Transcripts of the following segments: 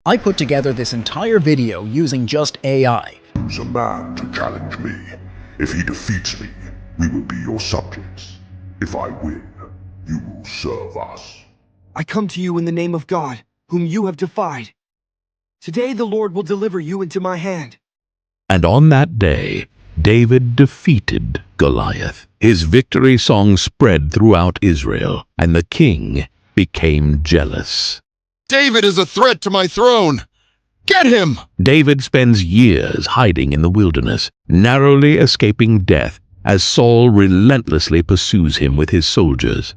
I put together this entire video using just AI. Choose a man to challenge me. If he defeats me, we will be your subjects. If I win, you will serve us. I come to you in the name of God, whom you have defied. Today the Lord will deliver you into my hand. And on that day, David defeated Goliath. His victory song spread throughout Israel, and the king became jealous. David is a threat to my throne! Get him! David spends years hiding in the wilderness, narrowly escaping death as Saul relentlessly pursues him with his soldiers.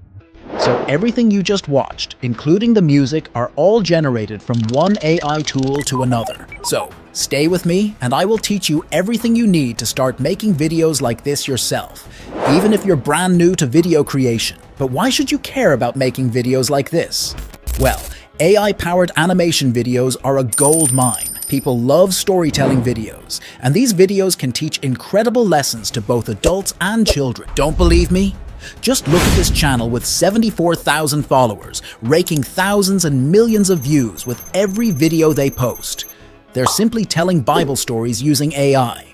So everything you just watched, including the music, are all generated from one AI tool to another. So stay with me and I will teach you everything you need to start making videos like this yourself, even if you're brand new to video creation. But why should you care about making videos like this? Well, AI-powered animation videos are a gold mine. People love storytelling videos, and these videos can teach incredible lessons to both adults and children. Don't believe me? Just look at this channel with 74,000 followers, raking thousands and millions of views with every video they post. They're simply telling Bible stories using AI.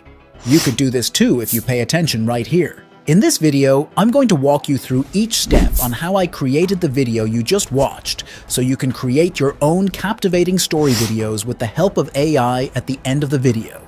You could do this too if you pay attention right here. In this video, I'm going to walk you through each step on how I created the video you just watched, so you can create your own captivating story videos with the help of AI at the end of the video.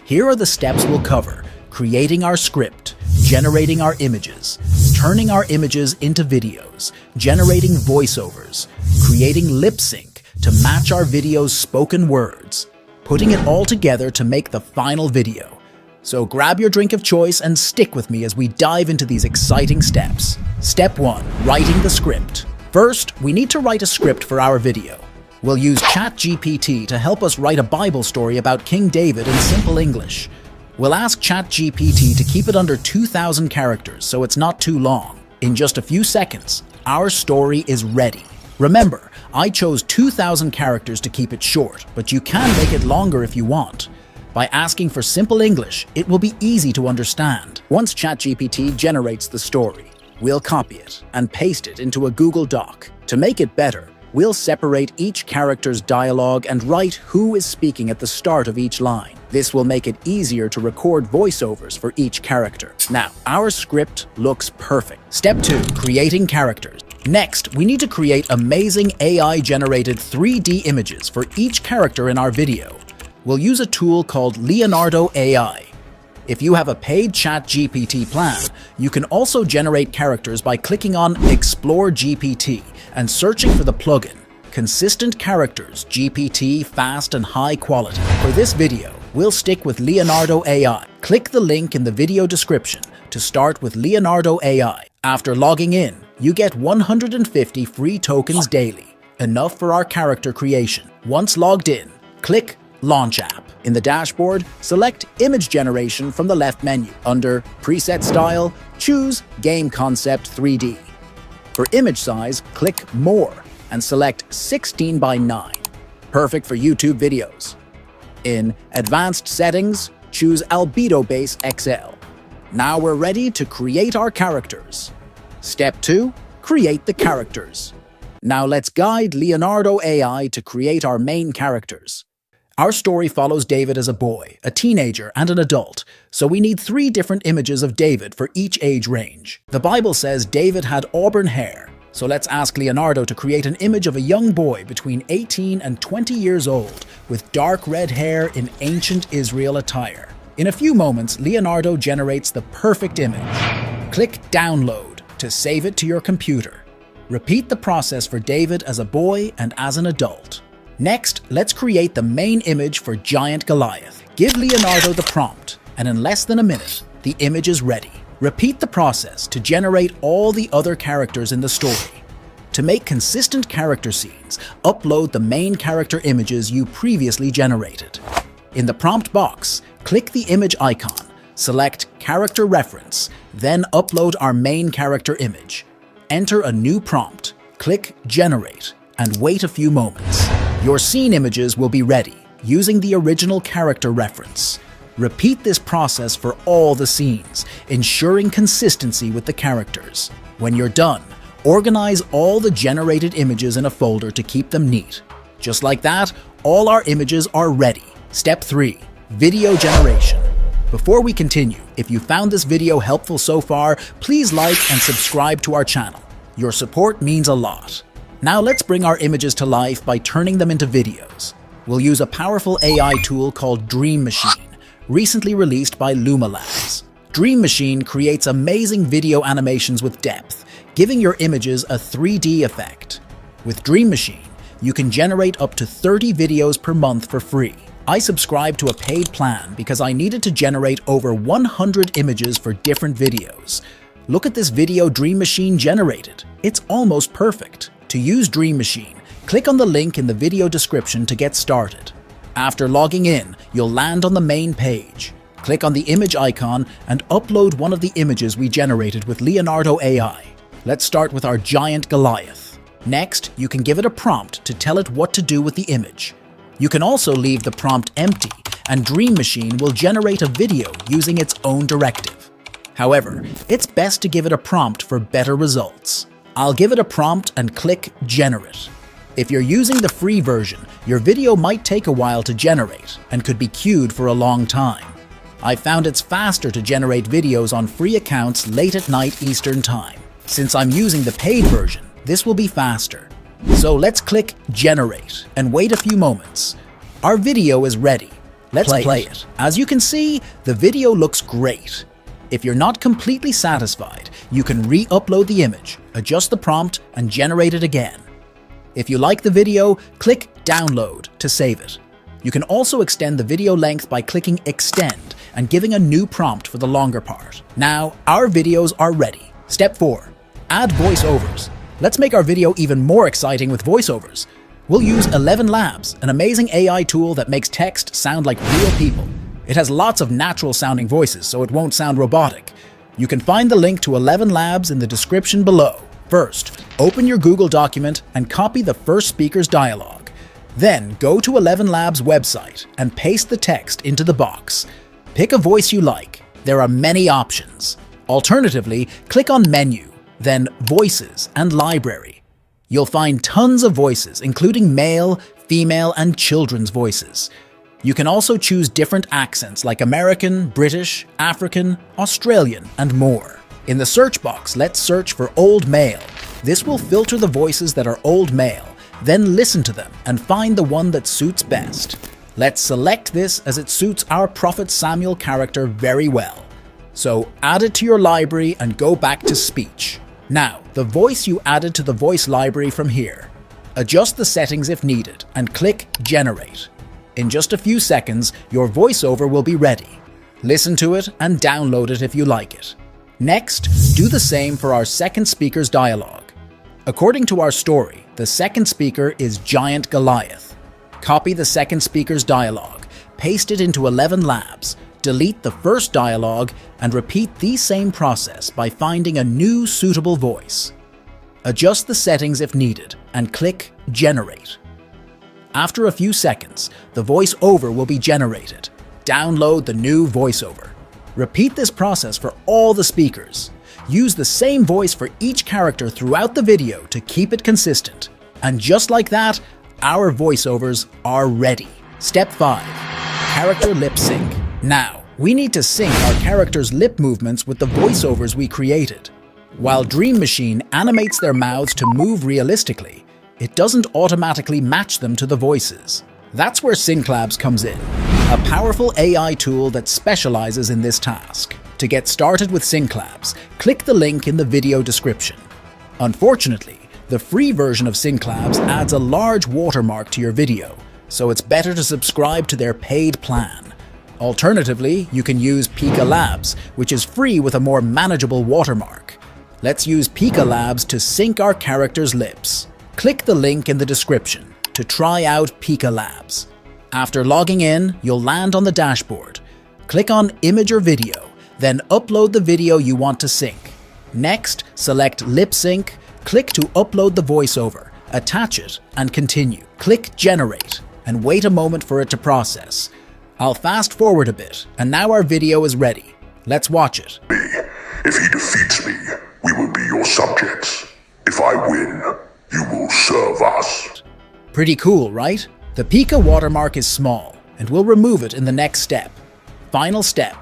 Here are the steps we'll cover: creating our script, generating our images, turning our images into videos, generating voiceovers, creating lip sync to match our video's spoken words, putting it all together to make the final video. So grab your drink of choice and stick with me as we dive into these exciting steps. Step 1. Writing the script. First, we need to write a script for our video. We'll use ChatGPT to help us write a Bible story about King David in simple English. We'll ask ChatGPT to keep it under 2,000 characters so it's not too long. In just a few seconds, our story is ready. Remember, I chose 2,000 characters to keep it short, but you can make it longer if you want. By asking for simple English, it will be easy to understand. Once ChatGPT generates the story, we'll copy it and paste it into a Google Doc. To make it better, we'll separate each character's dialogue and write who is speaking at the start of each line. This will make it easier to record voiceovers for each character. Now, our script looks perfect. Step 2. Creating characters. Next, we need to create amazing AI-generated 3D images for each character in our video. We'll use a tool called Leonardo AI. If you have a paid ChatGPT plan, you can also generate characters by clicking on Explore GPT and searching for the plugin Consistent Characters GPT Fast and High Quality. For this video, we'll stick with Leonardo AI. Click the link in the video description to start with Leonardo AI. After logging in, you get 150 free tokens daily, enough for our character creation. Once logged in, click Launch App. In the dashboard, select Image Generation from the left menu. Under Preset Style, choose Game Concept 3D. For image size, click More and select 16 by 9. Perfect for YouTube videos. In Advanced Settings, choose Albedo Base XL. Now we're ready to create our characters. Step 2. Create the characters. Now let's guide Leonardo AI to create our main characters. Our story follows David as a boy, a teenager, and an adult, so we need 3 different images of David for each age range. The Bible says David had auburn hair, so let's ask Leonardo to create an image of a young boy between 18 and 20 years old with dark red hair in ancient Israel attire. In a few moments, Leonardo generates the perfect image. Click Download to save it to your computer. Repeat the process for David as a boy and as an adult. Next, let's create the main image for Giant Goliath. Give Leonardo the prompt, and in less than a minute, the image is ready. Repeat the process to generate all the other characters in the story. To make consistent character scenes, upload the main character images you previously generated. In the prompt box, click the image icon, select Character Reference, then upload our main character image. Enter a new prompt, click Generate, and wait a few moments. Your scene images will be ready, using the original character reference. Repeat this process for all the scenes, ensuring consistency with the characters. When you're done, organize all the generated images in a folder to keep them neat. Just like that, all our images are ready. Step 3. Video generation. Before we continue, if you found this video helpful so far, please like and subscribe to our channel. Your support means a lot. Now let's bring our images to life by turning them into videos. We'll use a powerful AI tool called Dream Machine, recently released by Luma Labs. Dream Machine creates amazing video animations with depth, giving your images a 3D effect. With Dream Machine, you can generate up to 30 videos per month for free. I subscribed to a paid plan because I needed to generate over 100 images for different videos. Look at this video Dream Machine generated. It's almost perfect. To use Dream Machine, click on the link in the video description to get started. After logging in, you'll land on the main page. Click on the image icon and upload one of the images we generated with Leonardo AI. Let's start with our giant Goliath. Next, you can give it a prompt to tell it what to do with the image. You can also leave the prompt empty, and Dream Machine will generate a video using its own directive. However, it's best to give it a prompt for better results. I'll give it a prompt and click Generate. If you're using the free version, your video might take a while to generate and could be queued for a long time. I found it's faster to generate videos on free accounts late at night Eastern Time. Since I'm using the paid version, this will be faster. So let's click Generate and wait a few moments. Our video is ready. Let's play it. As you can see, the video looks great. If you're not completely satisfied, you can re-upload the image, adjust the prompt, and generate it again. If you like the video, click Download to save it. You can also extend the video length by clicking Extend and giving a new prompt for the longer part. Now, our videos are ready. Step 4. Add voiceovers. Let's make our video even more exciting with voiceovers. We'll use 11 Labs, an amazing AI tool that makes text sound like real people. It has lots of natural-sounding voices, so it won't sound robotic. You can find the link to 11 Labs in the description below. First, open your Google document and copy the first speaker's dialogue. Then, go to 11 Labs website and paste the text into the box. Pick a voice you like. There are many options. Alternatively, click on Menu, then Voices and Library. You'll find tons of voices, including male, female, and children's voices. You can also choose different accents like American, British, African, Australian, and more. In the search box, let's search for Old Male. This will filter the voices that are Old Male, then listen to them and find the one that suits best. Let's select this as it suits our Prophet Samuel character very well. So add it to your library and go back to speech. Now, the voice you added to the voice library from here. Adjust the settings if needed and click Generate. In just a few seconds, your voiceover will be ready. Listen to it and download it if you like it. Next, do the same for our second speaker's dialogue. According to our story, the second speaker is Giant Goliath. Copy the second speaker's dialogue, paste it into 11 Labs, delete the first dialogue, and repeat the same process by finding a new suitable voice. Adjust the settings if needed and click Generate. After a few seconds, the voiceover will be generated. Download the new voiceover. Repeat this process for all the speakers. Use the same voice for each character throughout the video to keep it consistent. And just like that, our voiceovers are ready. Step 5. Character lip sync. Now, we need to sync our characters' lip movements with the voiceovers we created. While Dream Machine animates their mouths to move realistically, it doesn't automatically match them to the voices. That's where Synclabs comes in, a powerful AI tool that specializes in this task. To get started with Synclabs, click the link in the video description. Unfortunately, the free version of Synclabs adds a large watermark to your video, so it's better to subscribe to their paid plan. Alternatively, you can use Pika Labs, which is free with a more manageable watermark. Let's use Pika Labs to sync our characters' lips. Click the link in the description to try out Pika Labs. After logging in, you'll land on the dashboard. Click on Image or Video, then upload the video you want to sync. Next, select Lip Sync, click to upload the voiceover, attach it, and continue. Click Generate, and wait a moment for it to process. I'll fast forward a bit, and now our video is ready. Let's watch it. If he defeats me, we will be your subjects. If I win, you will serve us. Pretty cool, right? The Pika watermark is small, and we'll remove it in the next step. Final step,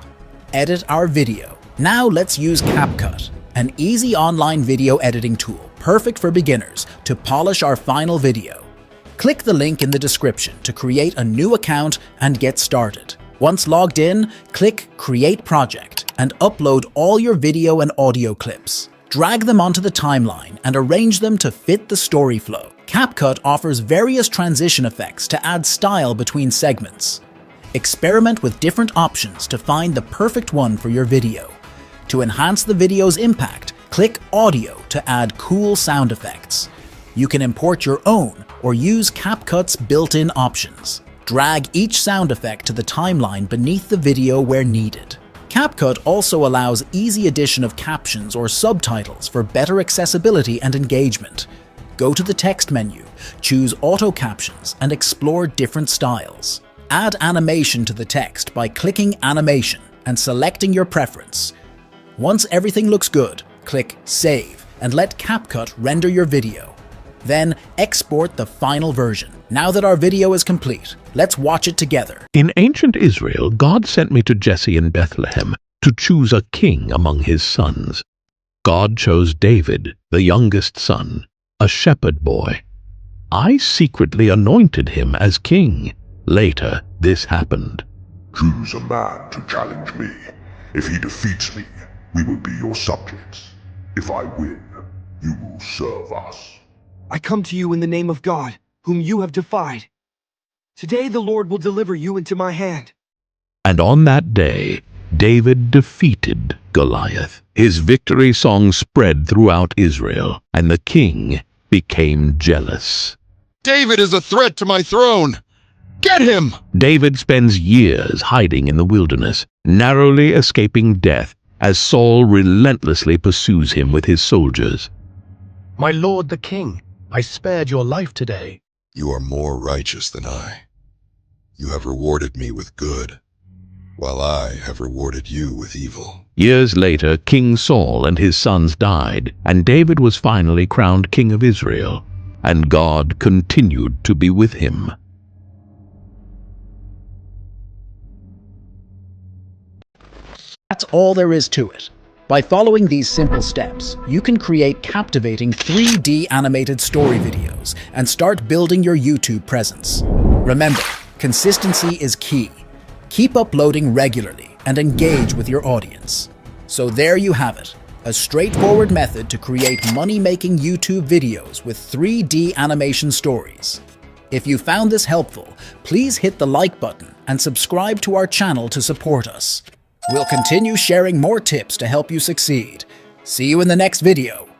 edit our video. Now let's use CapCut, an easy online video editing tool, perfect for beginners, to polish our final video. Click the link in the description to create a new account and get started. Once logged in, click Create Project and upload all your video and audio clips. Drag them onto the timeline and arrange them to fit the story flow. CapCut offers various transition effects to add style between segments. Experiment with different options to find the perfect one for your video. To enhance the video's impact, click Audio to add cool sound effects. You can import your own or use CapCut's built-in options. Drag each sound effect to the timeline beneath the video where needed. CapCut also allows easy addition of captions or subtitles for better accessibility and engagement. Go to the text menu, choose Auto Captions, and explore different styles. Add animation to the text by clicking Animation and selecting your preference. Once everything looks good, click Save and let CapCut render your video. Then export the final version. Now that our video is complete, let's watch it together. In ancient Israel, God sent me to Jesse in Bethlehem to choose a king among his sons. God chose David, the youngest son, a shepherd boy. I secretly anointed him as king. Later, this happened. Choose a man to challenge me. If he defeats me, we will be your subjects. If I win, you will serve us. I come to you in the name of God, whom you have defied. Today the Lord will deliver you into my hand. And on that day, David defeated Goliath. His victory song spread throughout Israel, and the king became jealous. David is a threat to my throne. Get him! David spends years hiding in the wilderness, narrowly escaping death as Saul relentlessly pursues him with his soldiers. My lord the king, I spared your life today. You are more righteous than I. You have rewarded me with good, while I have rewarded you with evil. Years later, King Saul and his sons died, and David was finally crowned king of Israel, and God continued to be with him. That's all there is to it. By following these simple steps, you can create captivating 3D animated story videos and start building your YouTube presence. Remember, consistency is key. Keep uploading regularly and engage with your audience. So there you have it, a straightforward method to create money-making YouTube videos with 3D animation stories. If you found this helpful, please hit the like button and subscribe to our channel to support us. We'll continue sharing more tips to help you succeed. See you in the next video.